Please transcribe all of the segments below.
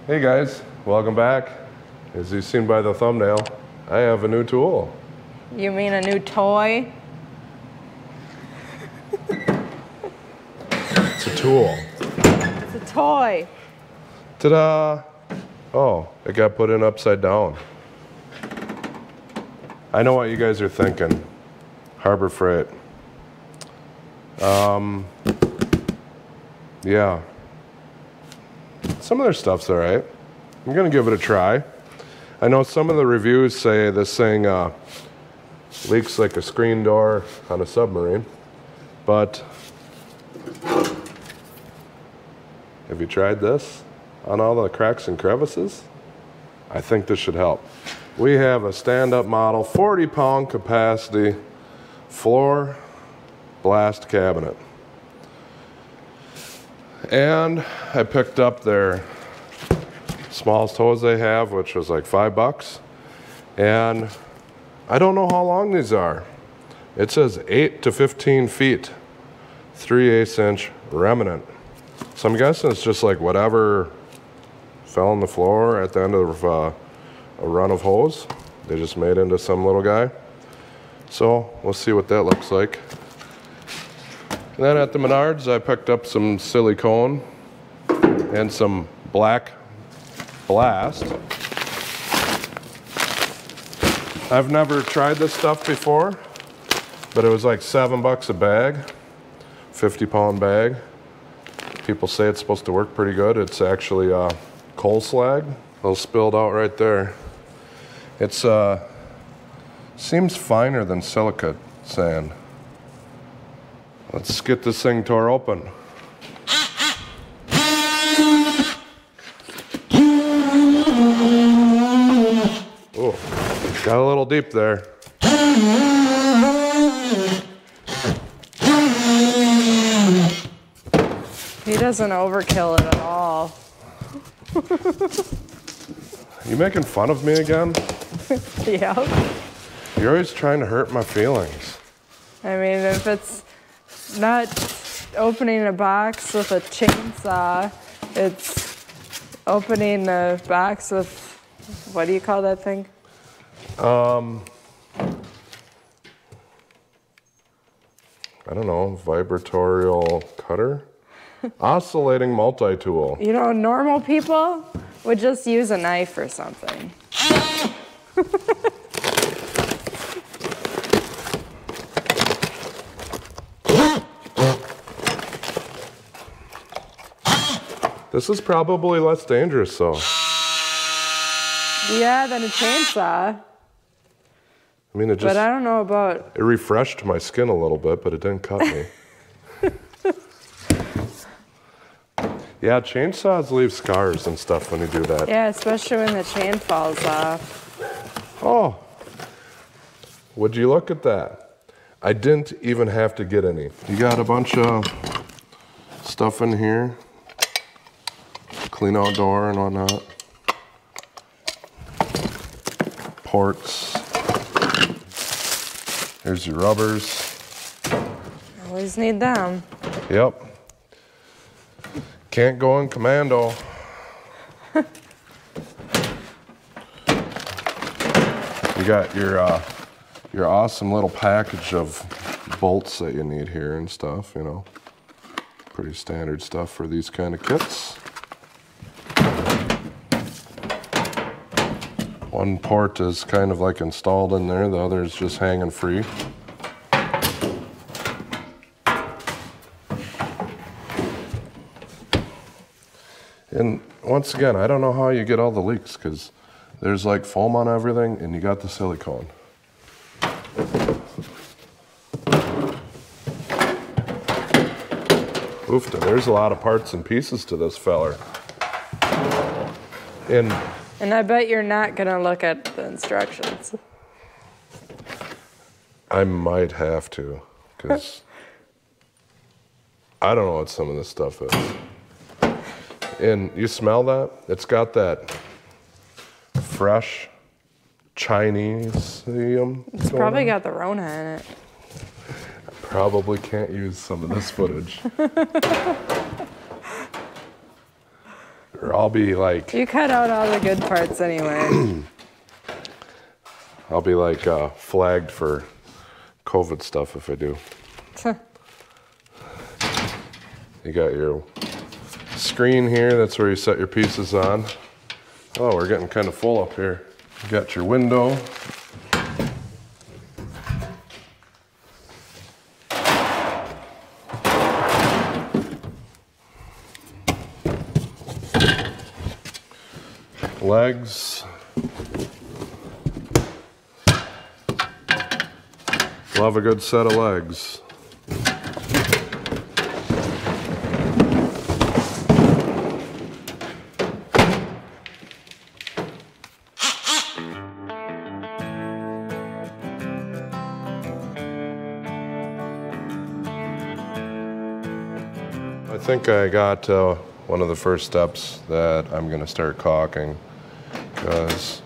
Hey guys, welcome back. As you've seen by the thumbnail, I have a new tool. You mean a new toy? It's a tool. It's a toy. Ta-da! Oh, it got put in upside down. I know what you guys are thinking. Harbor Freight. Yeah. Some of their stuff's all right. I'm gonna give it a try. I know some of the reviews say this thing leaks like a screen door on a submarine, but have you tried this on all the cracks and crevices? I think this should help. We have a stand-up model, 40-pound capacity floor blast cabinet. And I picked up their smallest hose they have, which was like $5. And I don't know how long these are. It says 8 to 15 feet, 3/8 inch remnant. So I'm guessing it's just like whatever fell on the floor at the end of a run of hose. They just made into some little guy. So we'll see what that looks like. And then at the Menards, I picked up some silicone and some black blast. I've never tried this stuff before, but it was like $7 a bag, 50-pound bag. People say it's supposed to work pretty good. It's actually coal slag. A little spilled out right there. It's seems finer than silica sand. Let's get this thing tore open. Oh, got a little deep there. He doesn't overkill it at all. You making fun of me again? Yeah. You're always trying to hurt my feelings. I mean, if it's not opening a box with a chainsaw, it's opening a box with, what do you call that thing? I don't know, vibratorial cutter? Oscillating multi-tool. You know, normal people would just use a knife or something. This is probably less dangerous, though. Yeah, than a chainsaw. I mean, But I don't know about... It refreshed my skin a little bit, but it didn't cut me. Yeah, chainsaws leave scars and stuff when you do that. Yeah, especially when the chain falls off. Oh, would you look at that? I didn't even have to get any. You got a bunch of stuff in here. Clean out door and whatnot. Ports. Here's your rubbers. Always need them. Yep. Can't go in commando. You got your awesome little package of bolts that you need here and stuff, you know. Pretty standard stuff for these kind of kits. One port is kind of like installed in there, the other is just hanging free. And once again, I don't know how you get all the leaks, because there's like foam on everything and you got the silicone. Oofta, there's a lot of parts and pieces to this feller. And I bet you're not gonna look at the instructions. I might have to, because I don't know what some of this stuff is. And you smell that? It's got that fresh Chinese. It's probably got the Rona in it. I probably can't use some of this footage. or I'll be like... You cut out all the good parts anyway. I'll be like flagged for COVID stuff if I do. You got your screen here, that's where you set your pieces on. Oh, we're getting kind of full up here. You got your window. Legs. Love a good set of legs. I think I got one of the first steps that I'm going to start caulking, because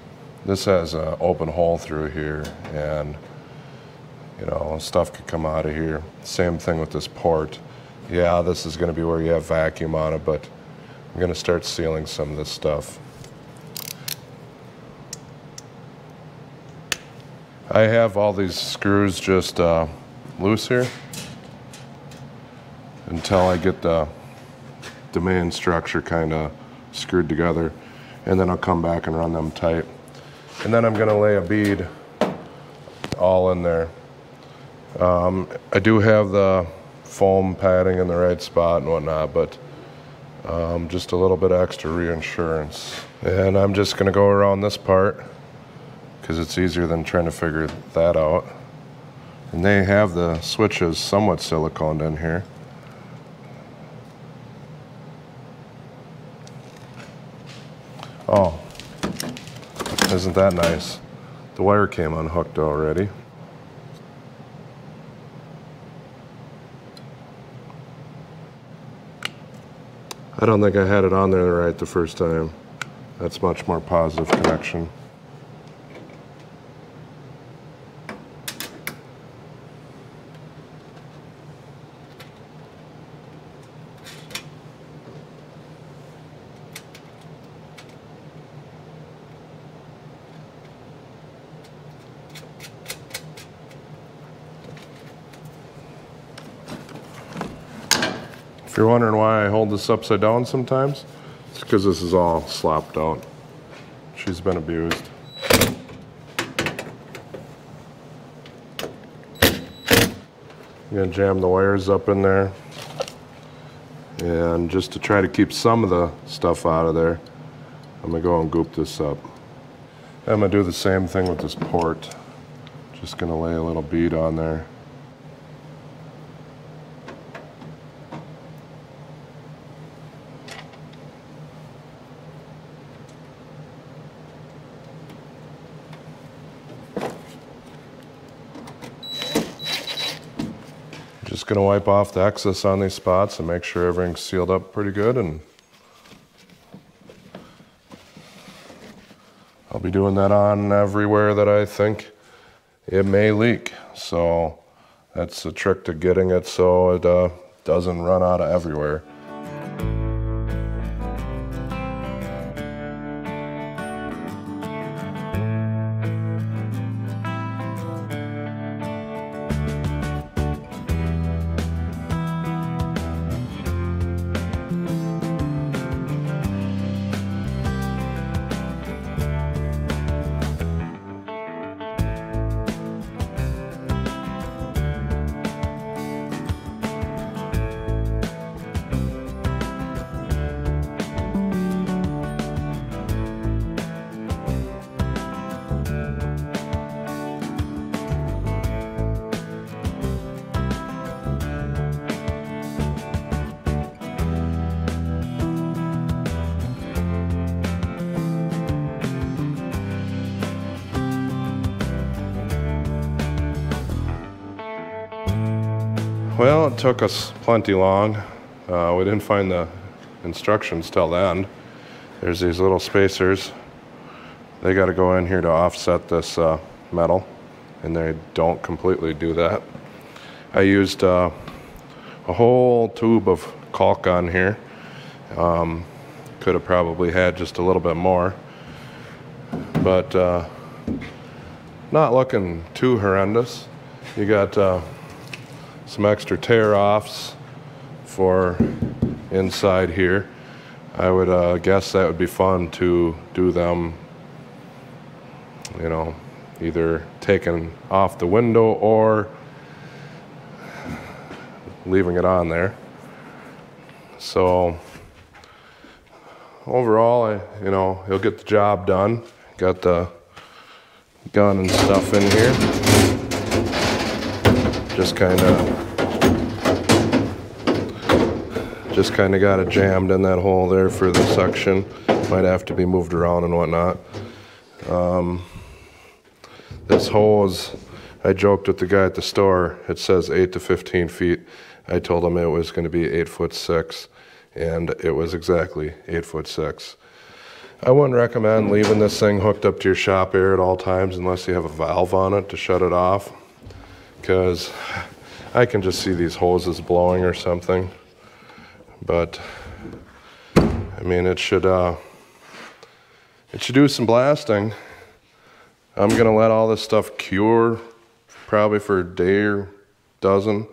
this has an open hole through here, and you know, stuff could come out of here. Same thing with this port. Yeah, this is going to be where you have vacuum on it, but I'm going to start sealing some of this stuff. I have all these screws just loose here until I get the main structure kind of screwed together, and then I'll come back and run them tight. And then I'm going to lay a bead all in there. I do have the foam padding in the right spot and whatnot, but just a little bit extra reinsurance. And I'm just going to go around this part because it's easier than trying to figure that out. And they have the switches somewhat siliconed in here. Oh, isn't that nice? The wire came unhooked already. I don't think I had it on there right the first time. That's much more positive connection. If you're wondering why I hold this upside down sometimes, it's because this is all slopped out. She's been abused. I'm gonna jam the wires up in there. And just to try to keep some of the stuff out of there, I'm gonna go and goop this up. I'm gonna do the same thing with this port. Just gonna lay a little bead on there. Just gonna wipe off the excess on these spots and make sure everything's sealed up pretty good, and I'll be doing that on everywhere that I think it may leak. So that's the trick to getting it so it doesn't run out of everywhere. Well, it took us plenty long. We didn't find the instructions till the end. There's these little spacers. They got to go in here to offset this metal, and they don't completely do that. I used a whole tube of caulk on here because Could have probably had just a little bit more, but not looking too horrendous. You got some extra tear-offs for inside here. I would guess that would be fun to do them, you know, either taking off the window or leaving it on there. So overall, you know, he'll get the job done. Got the gun and stuff in here. Just kind of got it jammed in that hole there for the suction. Might have to be moved around and whatnot. This hose, I joked with the guy at the store, it says 8 to 15 feet. I told him it was going to be 8'6", and it was exactly 8'6". I wouldn't recommend leaving this thing hooked up to your shop air at all times unless you have a valve on it to shut it off, because I can just see these hoses blowing or something. But I mean, it should do some blasting. I'm gonna let all this stuff cure probably for a day or dozen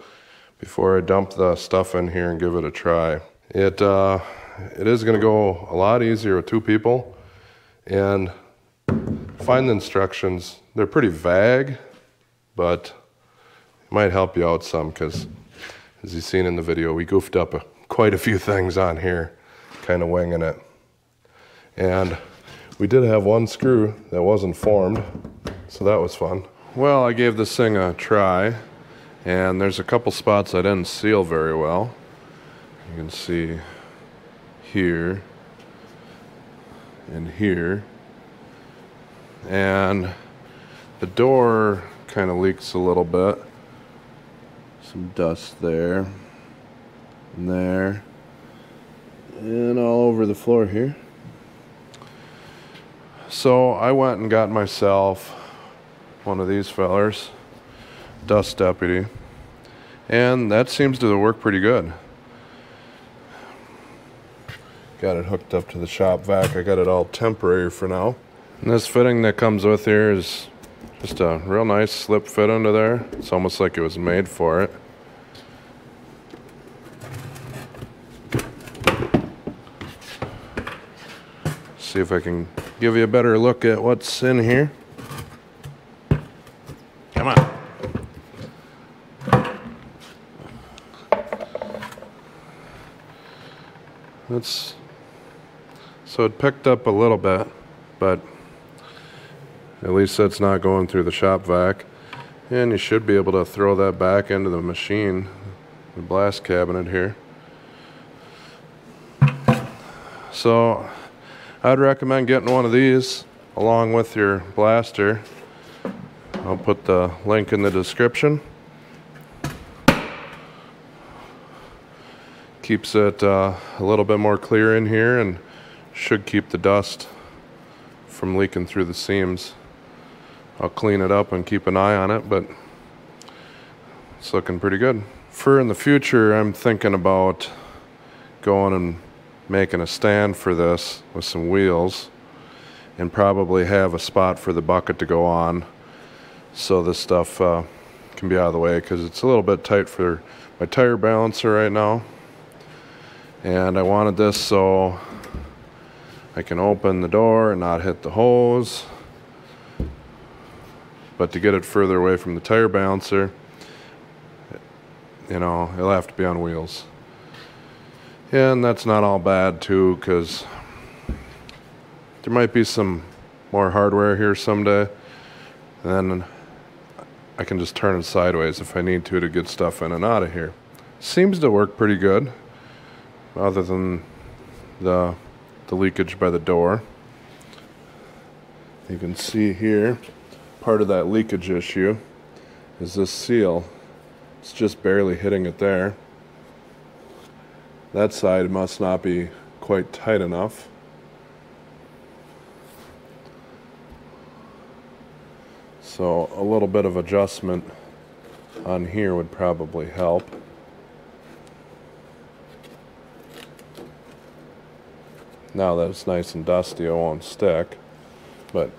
before I dump the stuff in here and give it a try. It is gonna go a lot easier with two people, and find the instructions. They're pretty vague, but it might help you out some, because as you've seen in the video, we goofed up quite a few things on here, kind of winging it. And we did have one screw that wasn't formed, so that was fun. Well, I gave this thing a try, and there's a couple spots I didn't seal very well. You can see here and here. And the door kind of leaks a little bit. Some dust there and there and all over the floor here. So I went and got myself one of these fellers, Dust Deputy, and that seems to work pretty good. Got it hooked up to the shop vac. I got it all temporary for now. And this fitting that comes with here is just a real nice slip fit under there. It's almost like it was made for it. See if I can give you a better look at what's in here. Come on. So it picked up a little bit, but at least that's not going through the shop vac. And you should be able to throw that back into the machine, the blast cabinet here. So I'd recommend getting one of these along with your blaster. I'll put the link in the description. Keeps it a little bit more clear in here and should keep the dust from leaking through the seams. I'll clean it up and keep an eye on it, but it's looking pretty good. For in the future, I'm thinking about going and making a stand for this with some wheels and probably have a spot for the bucket to go on so this stuff can be out of the way, because it's a little bit tight for my tire balancer right now. And I wanted this so I can open the door and not hit the hose, but to get it further away from the tire balancer, you know, it'll have to be on wheels. And that's not all bad too, because there might be some more hardware here someday, and then I can just turn it sideways if I need to get stuff in and out of here. Seems to work pretty good, other than the leakage by the door. You can see here, part of that leakage issue is this seal. It's just barely hitting it there. That side must not be quite tight enough. So a little bit of adjustment on here would probably help. Now that it's nice and dusty, it won't stick. But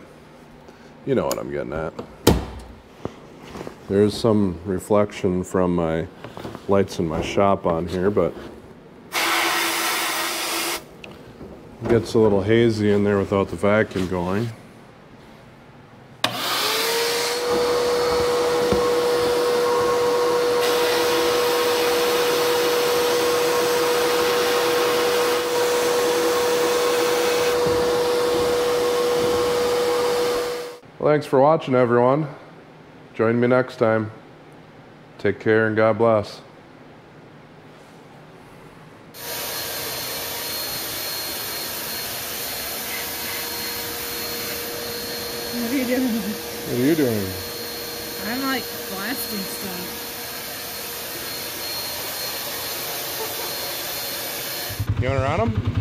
you know what I'm getting at. There's some reflection from my lights in my shop on here, but it gets a little hazy in there without the vacuum going. Well, thanks for watching, everyone. Join me next time. Take care and God bless. What are you doing? What are you doing? I'm like blasting stuff. You want to run them?